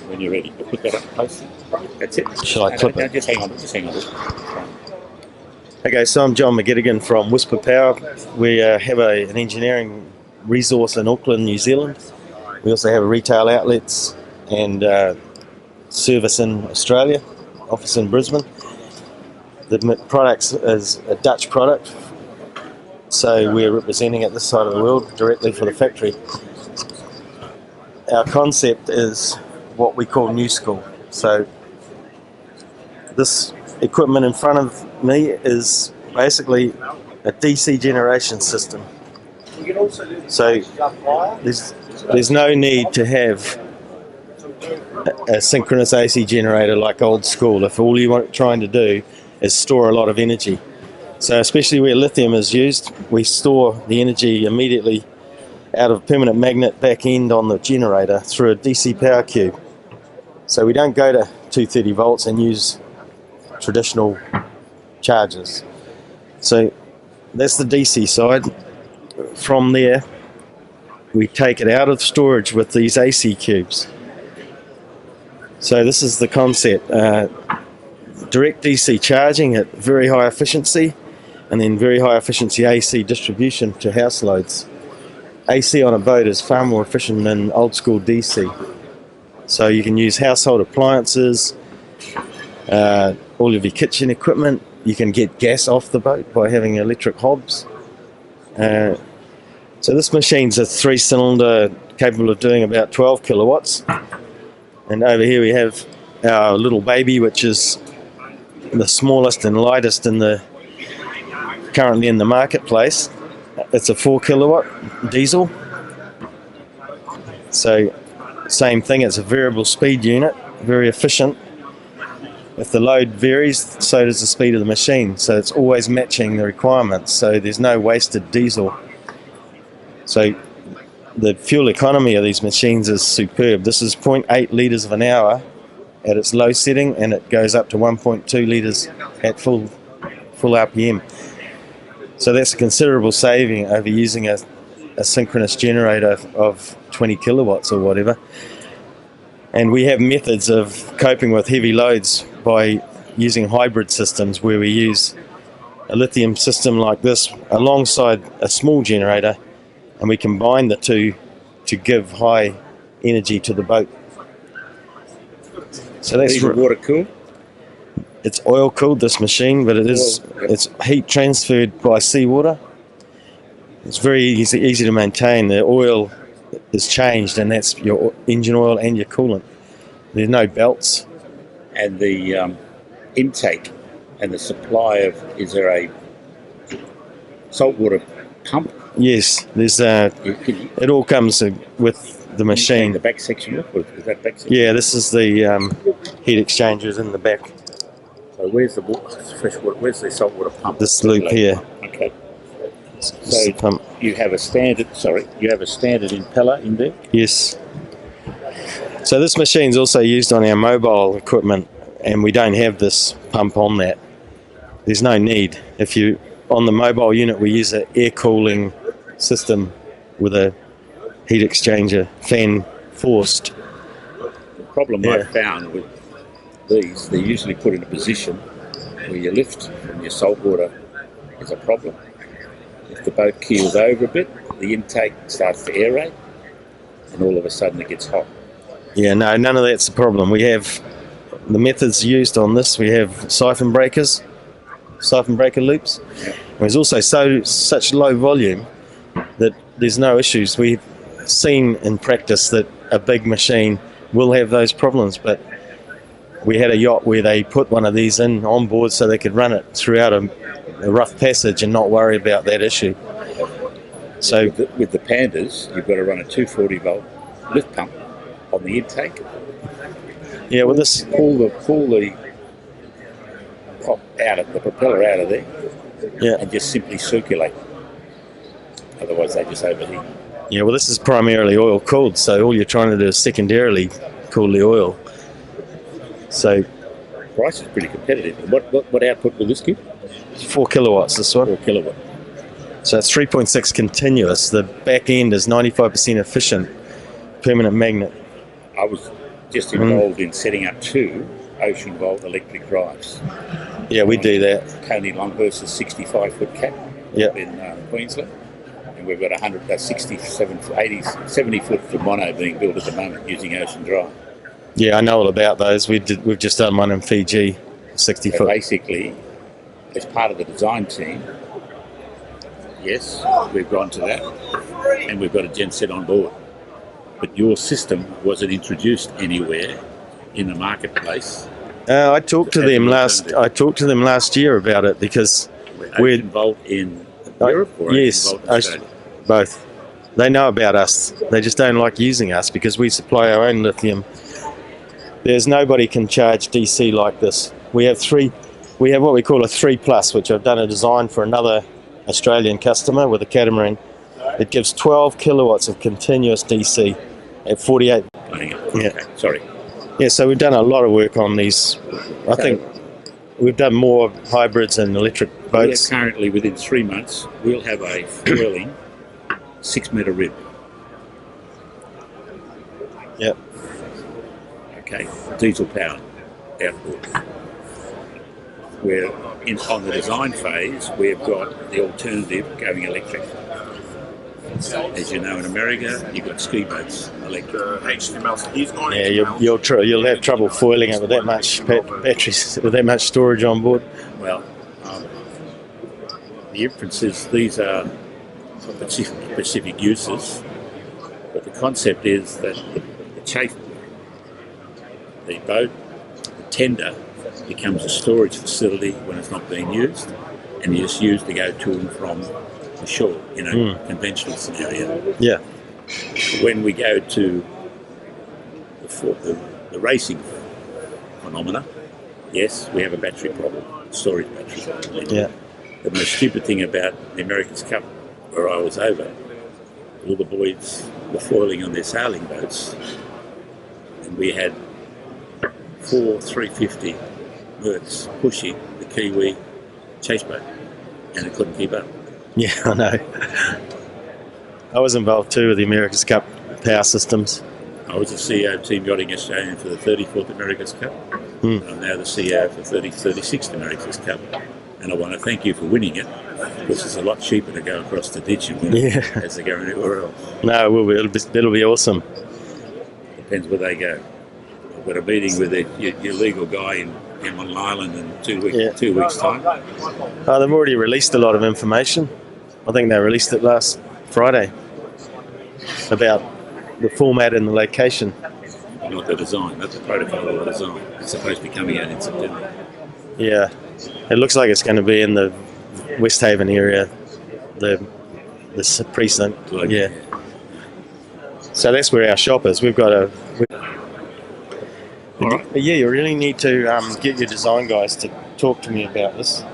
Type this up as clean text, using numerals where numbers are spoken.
when you're ready. Put that up close. That's it. Shall I clip it? Just hang on. Just hang on. Okay, so I'm John McGettigan from Whisper Power. We have an engineering resource in Auckland, New Zealand. We also have retail outlets and service in Australia, office in Brisbane. The product is a Dutch product, so we're representing it this side of the world directly for the factory. Our concept is what we call new school. So this equipment in front of me is basically a DC generation system. So there's no need to have a synchronous AC generator like old school if all you're trying to do is store a lot of energy. So especially where lithium is used, we store the energy immediately out of a permanent magnet back end on the generator through a DC power cube. So we don't go to 230 volts and use traditional chargers. So that's the DC side. From there, we take it out of storage with these AC cubes. So this is the concept. Direct DC charging at very high efficiency, and then very high efficiency AC distribution to house loads. AC on a boat is far more efficient than old school DC. So you can use household appliances, all of your kitchen equipment. You can get gas off the boat by having electric hobs. So this machine's a 3-cylinder capable of doing about 12 kilowatts. And over here we have our little baby, which is the smallest and lightest currently in the marketplace. It's a 4 kilowatt diesel. So same thing, it's a variable speed unit, very efficient. If the load varies, so does the speed of the machine. So it's always matching the requirements. So there's no wasted diesel. So the fuel economy of these machines is superb. This is 0.8 litres of an hour at its low setting, and it goes up to 1.2 litres at full RPM. So that's a considerable saving over using a synchronous generator of 20 kilowatts or whatever. And we have methods of coping with heavy loads by using hybrid systems where we use a lithium system like this alongside a small generator, and we combine the two to give high energy to the boat. So that's water cooled? It's oil cooled, this machine, but it's heat transferred by seawater. It's very easy to maintain. The oil is changed, and that's your engine oil and your coolant. There's no belts. And the intake and the supply is there a saltwater pump? Yes, there's it all comes with the machine. The back section, is that back section? Yeah, this is the heat exchangers in the back. So where's the fresh water? Where's the saltwater pump? This loop here. Okay. So you have a standard impeller in there? Yes. So this machine's also used on our mobile equipment, and we don't have this pump on that. There's no need. On the mobile unit, we use an air cooling system with a heat exchanger, fan forced. The problem I've found with these, they're usually put in a position where your lift from your saltwater is a problem. If the boat keels over a bit, the intake starts to aerate, and all of a sudden it gets hot. Yeah, no, none of that's the problem. We have the methods used on this. We have siphon breaker loops. Yeah. There's also such low volume that there's no issues. We've seen in practice that a big machine will have those problems, but we had a yacht where they put one of these on board so they could run it throughout a rough passage and not worry about that issue. So with the Pandas, you've got to run a 240 volt lift pump on the intake. Yeah, well, this pull the prop out of the propeller out of there. Yeah, and just simply circulate. Otherwise, they just overheat. Yeah, well, this is primarily oil cooled, so all you're trying to do is secondarily cool the oil. So price is pretty competitive. What output will this give? 4 kilowatts. This one. 4 kilowatt. So it's 3.6 continuous. The back end is 95% efficient. Permanent magnet. I was just involved in setting up 2 Ocean Volt electric drives. Yeah, we do that. Tony Longhurst's 65-foot cap Yep. in Queensland. And we've got 70-foot for mono being built at the moment using Ocean Drive. Yeah, I know all about those. We've just done one in Fiji, 60 So foot. basically, as part of the design team, yes, we've gone to that, and we've got a genset on board. But your system wasn't introduced anywhere in the marketplace. I talked to them last. I talked to them last year about it because we're Ocean Volt in Europe or yes, Ocean Volt in Australia? both. They know about us. They just don't like using us because we supply our own lithium. There's nobody can charge DC like this. We have what we call a 3+, which I've done a design for another Australian customer with a catamaran. It gives 12 kilowatts of continuous DC at 48. Okay, Yeah. sorry. Yeah, so we've done a lot of work on these. I think we've done more hybrids and electric boats. Currently, within 3 months, we'll have a whirling 6-metre rib. Yep. Okay, diesel powered outboard. We're on the design phase. We've got the alternative going electric. As you know, in America, you've got ski boats electric. Yeah, you'll have trouble foiling it with that much batteries, with that much storage on board. Well, the inference is these are for specific uses, but the concept is that the chafe, the boat, the tender becomes a storage facility when it's not being used, and you just use to go to and from the shore, conventional scenario. Yeah. When we go to the racing phenomena, yes, we have a battery problem, storage battery problem. Yeah. The most stupid thing about the America's Cup, where I was over, all the boys were foiling on their sailing boats, and we had 4 350 Mercs pushing the Kiwi chase boat, and it couldn't keep up. Yeah, I know. I was involved too with the America's Cup power systems. I was the CEO of Team Yachting Australian for the 34th America's Cup, and I'm now the CEO for the 36th America's Cup. And I want to thank you for winning it, because it's a lot cheaper to go across the ditch and win it as they go anywhere else. No, it will be. It'll be awesome. Depends where they go. I've got a meeting with your legal guy in Long Island in 2 weeks' time. Oh, they've already released a lot of information. I think they released it last Friday about the format and the location. Not the design, not the protocol or the design. It's supposed to be coming out in September. Yeah, it looks like it's going to be in the West Haven area, the precinct. Yeah. So that's where our shop is. We've got a. All right. Yeah, you really need to get your design guys to talk to me about this.